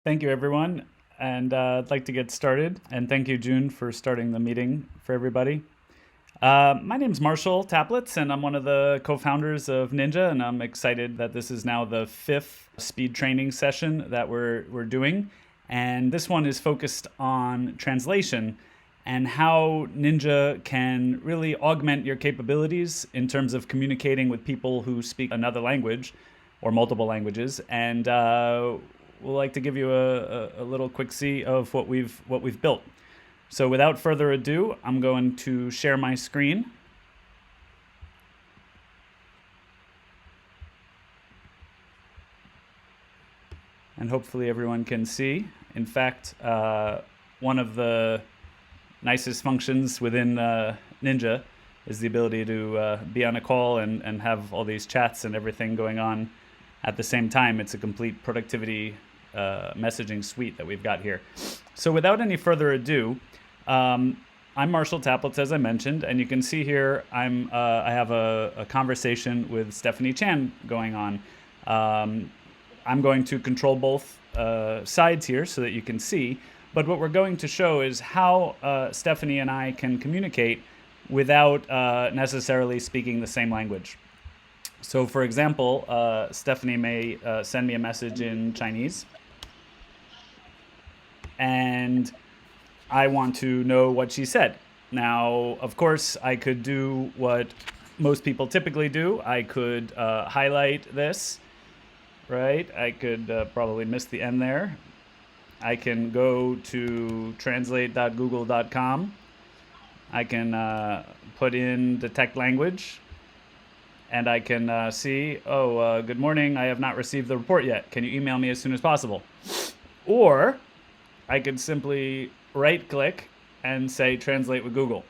Thank you, everyone. And I'd like to get started. And thank you, June, for starting the meeting for everybody. My name's Marshall Taplitz, and I'm one of the co-founders of NYNJA, and I'm excited that this is now the fifth speed training session that we're doing. And this one is focused on translation and how NYNJA can really augment your capabilities in terms of communicating with people who speak another language or multiple languages. And we'd like to give you a little quick see of what we've built. So without further ado, I'm going to share my screen. And hopefully everyone can see. In fact, one of the nicest functions within NYNJA is the ability to be on a call and have all these chats and everything going on at the same time. It's a complete productivity messaging suite that we've got here. So without any further ado, I'm Marshall Taplitz, as I mentioned, and you can see here I have a conversation with Stephanie Chan going on. I'm going to control both sides here so that you can see, but what we're going to show is how Stephanie and I can communicate without necessarily speaking the same language. So for example, Stephanie may send me a message in Chinese, and I want to know what she said. Now, of course, I could do what most people typically do. I could highlight this, right? I could probably miss the end there. I can go to translate.google.com. I can put in detect language, and I can see, good morning, I have not received the report yet. Can you email me as soon as possible? Or I could simply right-click and say translate with Google.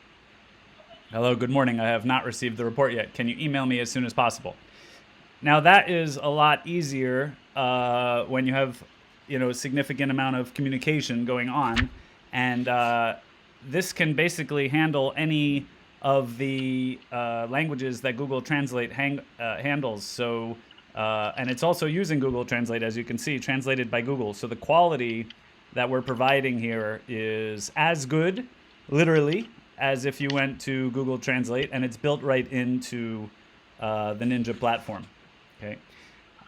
Hello, good morning, I have not received the report yet. Can you email me as soon as possible? Now that is a lot easier when you have a significant amount of communication going on, and this can basically handle any of the languages that Google Translate handles. So, and it's also using Google Translate, as you can see, translated by Google. So the quality that we're providing here is as good, literally, as if you went to Google Translate, and it's built right into the NYNJA platform. Okay.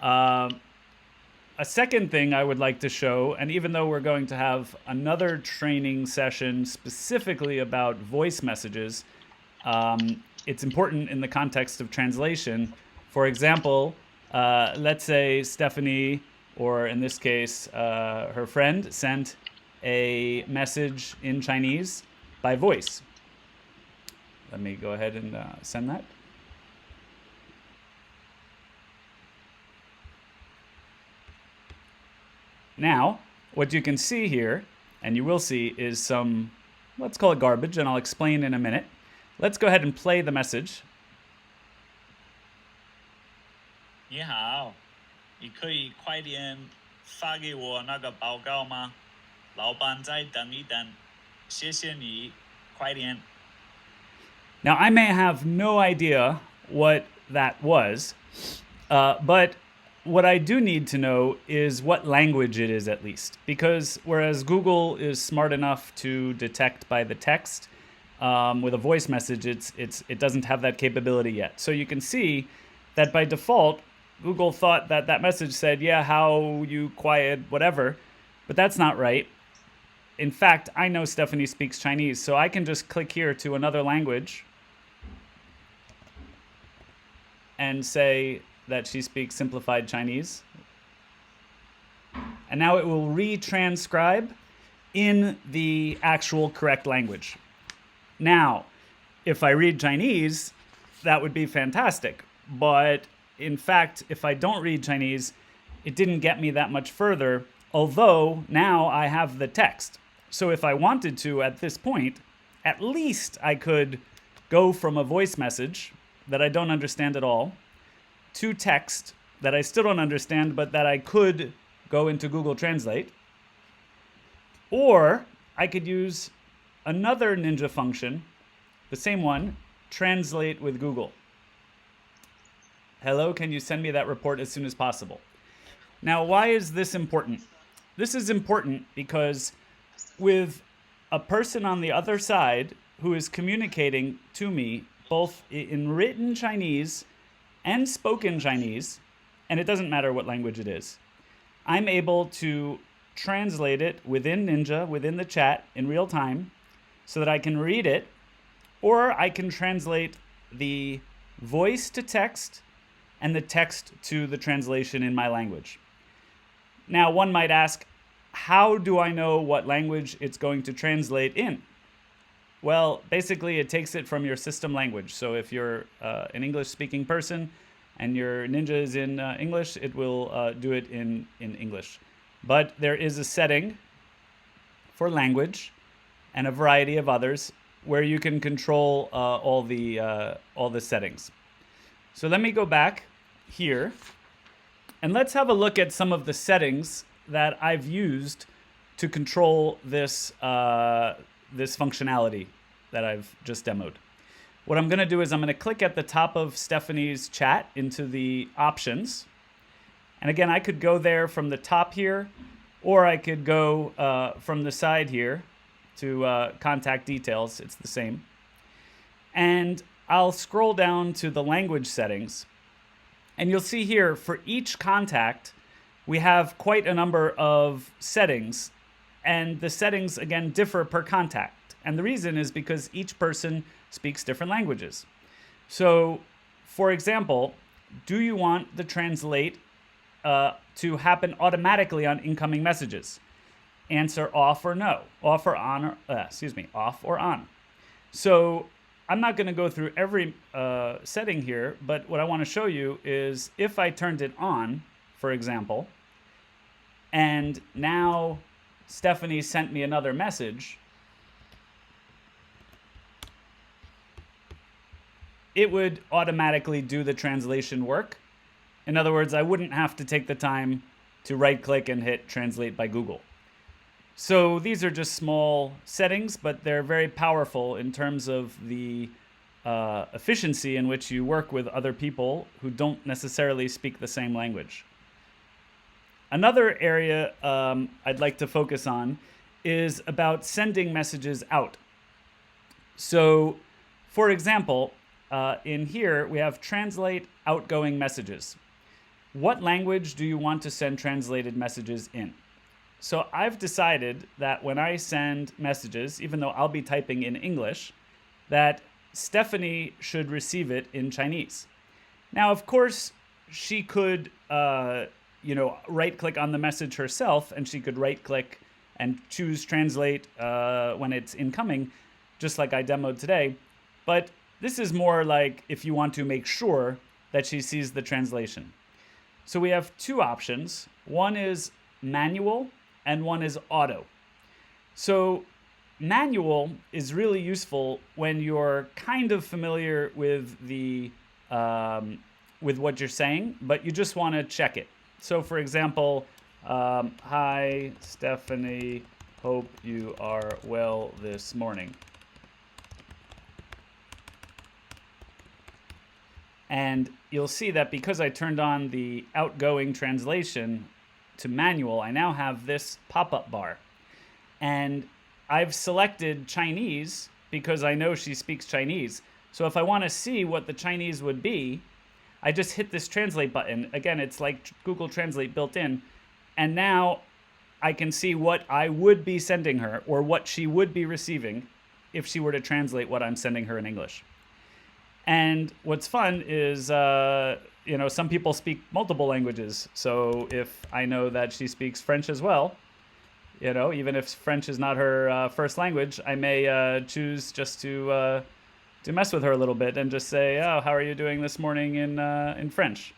A second thing I would like to show, and even though we're going to have another training session specifically about voice messages, it's important in the context of translation. For example, let's say Stephanie, or in this case, her friend, sent a message in Chinese by voice. Let me go ahead and send that. Now, what you can see here, and you will see, is some, let's call it garbage, and I'll explain in a minute. Let's go ahead and play the message. 你好，你可以快点发给我那个报告吗？老板再等一等，谢谢你，快点。 Now, I may have no idea what that was, but what I do need to know is what language it is, at least, because whereas Google is smart enough to detect by the text, with a voice message, it doesn't have that capability yet. So you can see that by default, Google thought that that message said, yeah, how, you, quiet, whatever, but that's not right. In fact, I know Stephanie speaks Chinese, so I can just click here to another language and say that she speaks simplified Chinese. And now it will retranscribe in the actual correct language. Now, if I read Chinese, that would be fantastic. But in fact, if I don't read Chinese, it didn't get me that much further, although now I have the text. So if I wanted to, at this point, at least I could go from a voice message that I don't understand at all to text that I still don't understand, but that I could go into Google Translate. Or I could use another NYNJA function, the same one, translate with Google. Hello, can you send me that report as soon as possible? Now, why is this important? this is important because with a person on the other side who is communicating to me both in written Chinese and spoken Chinese, and it doesn't matter what language it is, I'm able to translate it within NYNJA, within the chat in real time, so that I can read it, or I can translate the voice to text and the text to the translation in my language. Now, one might ask, how do I know what language it's going to translate in? Well, basically, it takes it from your system language. So if you're an English-speaking person and your NYNJA is in English, it will do it in English. But there is a setting for language and a variety of others where you can control all the settings. So let me go back here, and let's have a look at some of the settings that I've used to control this this functionality that I've just demoed. What I'm going to do is I'm going to click at the top of Stephanie's chat into the options. And again, I could go there from the top here, or I could go from the side here to contact details. It's the same. And I'll scroll down to the language settings. And you'll see here, for each contact, we have quite a number of settings. And the settings, again, differ per contact. And the reason is because each person speaks different languages. So, for example, do you want the translate to happen automatically on incoming messages? Answer off or no. Off or on, off or on. So I'm not going to go through every setting here, but what I want to show you is if I turned it on, for example, and now Stephanie sent me another message, it would automatically do the translation work. In other words, I wouldn't have to take the time to right-click and hit Translate by Google. So these are just small settings, but they're very powerful in terms of the efficiency in which you work with other people who don't necessarily speak the same language. Another area I'd like to focus on is about sending messages out. So, for example, in here we have translate outgoing messages. What language do you want to send translated messages in? So I've decided that when I send messages, even though I'll be typing in English, that Stephanie should receive it in Chinese. Now, of course, she could, right-click on the message herself, and she could right-click and choose translate when it's incoming, just like I demoed today. But this is more like if you want to make sure that she sees the translation. So we have two options. One is manual, and one is auto. So manual is really useful when you're kind of familiar with the with what you're saying, but you just want to check it. So for example, hi Stephanie, hope you are well this morning. And you'll see that because I turned on the outgoing translation to manual, I now have this pop-up bar. And I've selected Chinese because I know she speaks Chinese. So if I want to see what the Chinese would be, I just hit this translate button. Again, it's like Google Translate built in. And now I can see what I would be sending her or what she would be receiving if she were to translate what I'm sending her in English. And what's fun is, some people speak multiple languages. So if I know that she speaks French as well, even if French is not her first language, I may choose just to mess with her a little bit and just say, "Oh, how are you doing this morning in French?"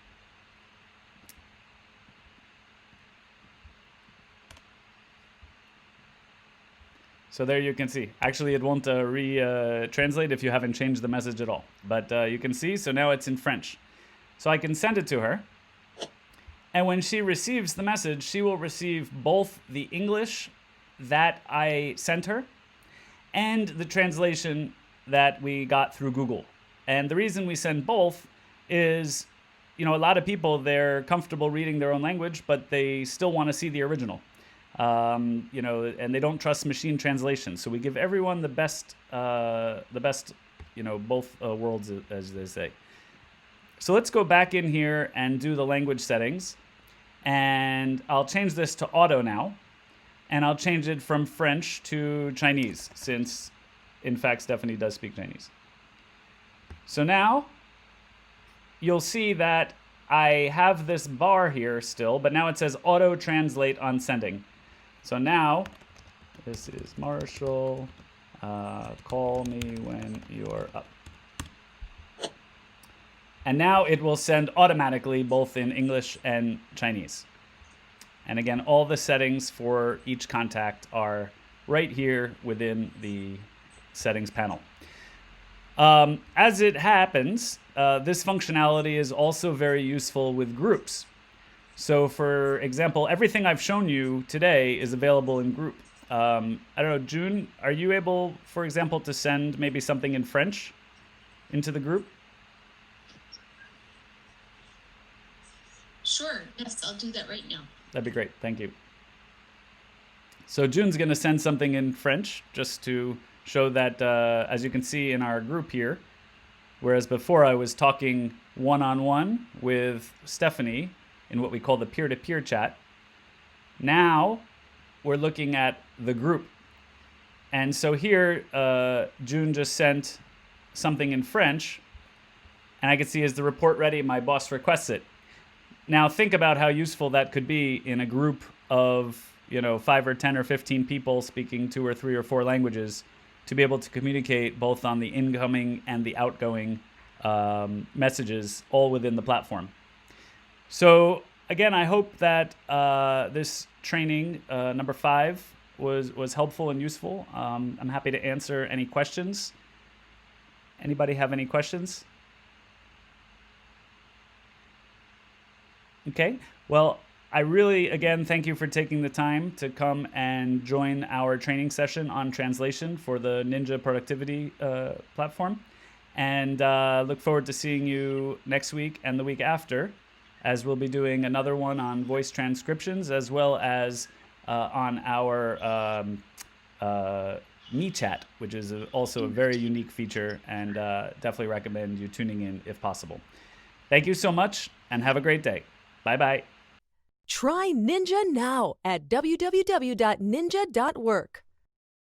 So there you can see. Actually, it won't translate if you haven't changed the message at all. But you can see, so now it's in French. So I can send it to her. And when she receives the message, she will receive both the English that I sent her and the translation that we got through Google. And the reason we send both is, a lot of people, they're comfortable reading their own language, but they still want to see the original. and they don't trust machine translation. So we give everyone the best, both worlds, as they say. So let's go back in here and do the language settings. And I'll change this to auto now. And I'll change it from French to Chinese, since, in fact, Stephanie does speak Chinese. So now you'll see that I have this bar here still, but now it says auto translate on sending. So now, this is Marshall, call me when you're up. And now it will send automatically both in English and Chinese. And again, all the settings for each contact are right here within the settings panel. As it happens, this functionality is also very useful with groups. So for example, everything I've shown you today is available in group. I don't know, June, are you able, for example, to send maybe something in French into the group? Sure, yes, I'll do that right now. That'd be great, thank you. So June's gonna send something in French just to show that, as you can see in our group here, whereas before I was talking one-on-one with Stephanie in what we call the peer-to-peer chat, now we're looking at the group. And so here, June just sent something in French, and I can see, is the report ready? My boss requests it. Now think about how useful that could be in a group of 5 or 10 or 15 people speaking 2 or 3 or 4 languages, to be able to communicate both on the incoming and the outgoing messages all within the platform. So again, I hope that this training, number 5, was helpful and useful. I'm happy to answer any questions. Anybody have any questions? Okay, well, I really, again, thank you for taking the time to come and join our training session on translation for the NYNJA productivity platform. And look forward to seeing you next week and the week after, as we'll be doing another one on voice transcriptions, as well as on our Me Chat, which is also a very unique feature, and definitely recommend you tuning in if possible. Thank you so much, and have a great day. Bye-bye. Try NYNJA now at www.nynja.work.